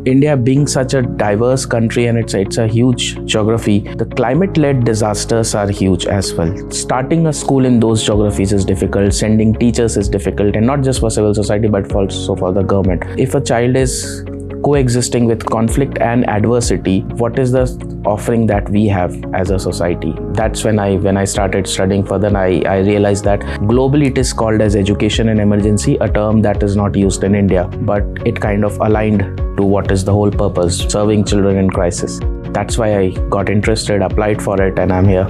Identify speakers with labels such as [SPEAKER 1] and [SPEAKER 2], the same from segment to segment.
[SPEAKER 1] India being such a diverse country and it's a huge geography, the climate-led disasters are huge as well. Starting a school in those geographies is difficult, sending teachers is difficult, and not just for civil society but also for the government. If a child is coexisting with conflict and adversity, what is the offering that we have as a society? That's when I started studying further, and I realized that globally it is called as education in emergency, a term that is not used in India, but it kind of aligned to what is the whole purpose, serving children in crisis. That's why I got interested, applied for it, and I'm here.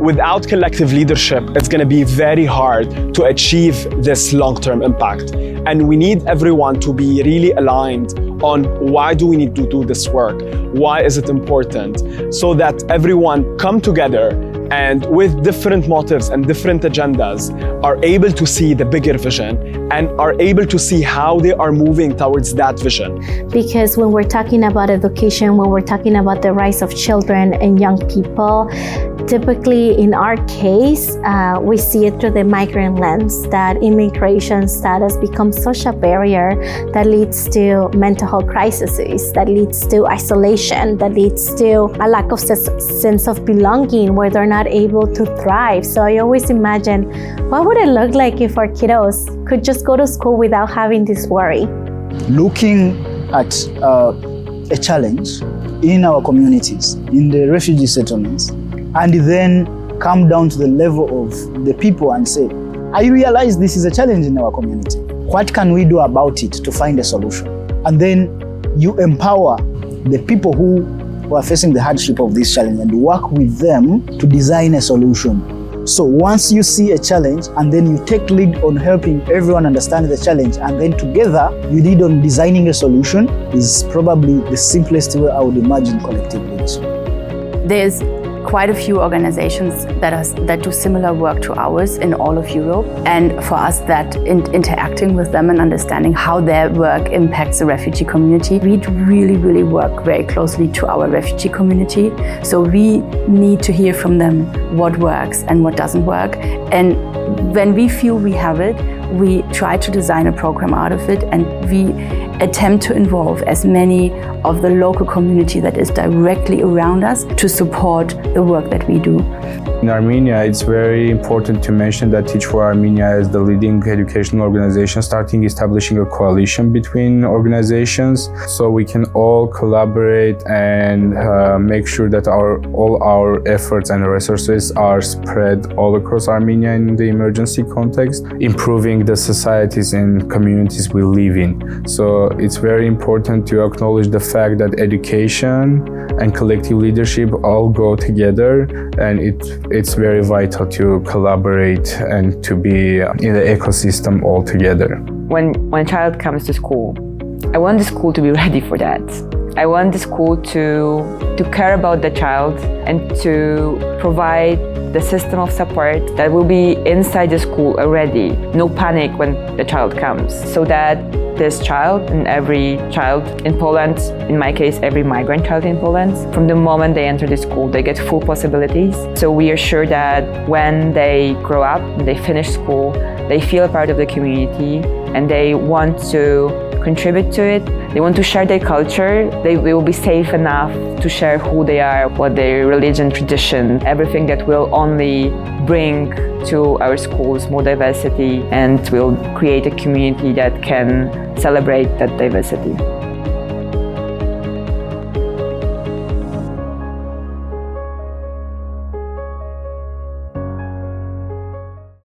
[SPEAKER 2] Without collective leadership, it's going to be very hard to achieve this long-term impact. And we need everyone to be really aligned on why do we need to do this work? Why is it important? So that everyone come together and with different motives and different agendas are able to see the bigger vision and are able to see how they are moving towards that vision.
[SPEAKER 3] Because when we're talking about education, when we're talking about the rights of children and young people, typically in our case, we see it through the migrant lens, that immigration status becomes such a barrier that leads to mental health crises, that leads to isolation, that leads to a lack of sense of belonging where they're not able to thrive. So I always imagine, what would it look like if our kiddos could just go to school without having this worry?
[SPEAKER 4] Looking at a challenge in our communities, in the refugee settlements, and then come down to the level of the people and say, I realize this is a challenge in our community. What can we do about it to find a solution? And then you empower the people who are facing the hardship of this challenge and work with them to design a solution. So once you see a challenge and then you take lead on helping everyone understand the challenge, and then together you lead on designing a solution, is probably the simplest way I would imagine collective leadership.
[SPEAKER 5] There's quite a few organizations that do similar work to ours in all of Europe. And for us, that interacting with them and understanding how their work impacts the refugee community, we really work very closely to our refugee community. So we need to hear from them what works and what doesn't work. And when we feel we have it, we try to design a program out of it, and we attempt to involve as many of the local community that is directly around us to support the work that we do.
[SPEAKER 6] In Armenia, it's very important to mention that Teach for Armenia is the leading educational organization, establishing a coalition between organizations so we can all collaborate and make sure that all our efforts and resources are spread all across Armenia in the emergency context, improving the societies and communities we live in. So it's very important to acknowledge the fact that education and collective leadership all go together, and it's very vital to collaborate and to be in the ecosystem all together.
[SPEAKER 7] When a child comes to school, I want the school to be ready for that. I want the school to care about the child and to provide the system of support that will be inside the school already. No panic when the child comes, so that this child and every child in Poland, in my case, every migrant child in Poland, from the moment they enter the school, they get full possibilities. So we are sure that when they grow up, and they finish school, they feel a part of the community and they want to contribute to it. They want to share their culture. They will be safe enough to share who they are, what their religion, tradition, everything that will only bring to our schools more diversity and will create a community that can celebrate that diversity.